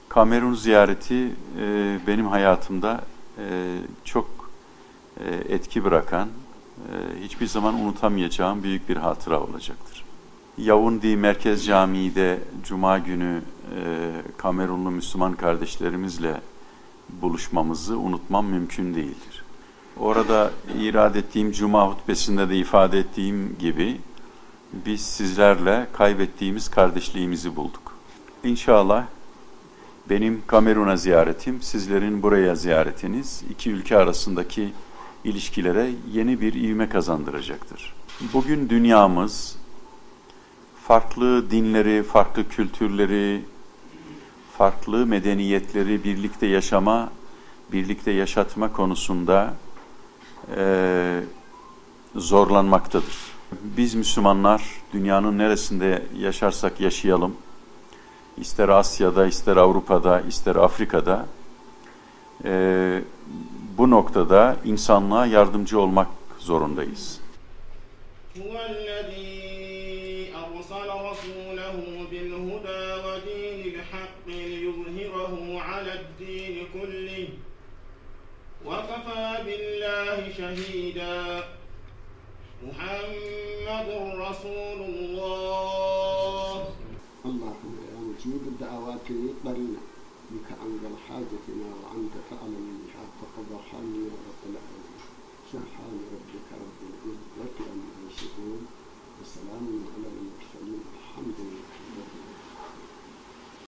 Kamerun ziyareti benim hayatımda çok etki bırakan, hiçbir zaman unutamayacağım büyük bir hatıra olacaktır. Yaoundé Merkez Camii'de Cuma günü Kamerunlu Müslüman kardeşlerimizle buluşmamızı unutmam mümkün değildir. Orada irad ettiğim Cuma hutbesinde de ifade ettiğim gibi biz sizlerle kaybettiğimiz kardeşliğimizi bulduk. İnşallah benim Kamerun'a ziyaretim, sizlerin buraya ziyaretiniz, iki ülke arasındaki ilişkilere yeni bir ivme kazandıracaktır. Bugün dünyamız farklı dinleri, farklı kültürleri, farklı medeniyetleri birlikte yaşama, birlikte yaşatma konusunda zorlanmaktadır. Biz Müslümanlar dünyanın neresinde yaşarsak yaşayalım, ister Asya'da, ister Avrupa'da, ister Afrika'da bu noktada insanlığa yardımcı olmak zorundayız. اللهم يا مجيب الدعوات اقبلنا بك أنزل حاجتنا وأنت تعلم بها فقد ارحمني يا رب العالمين. سبحان ربك رب العزة عما يصفون وسلام على المرسلين الحمد لله.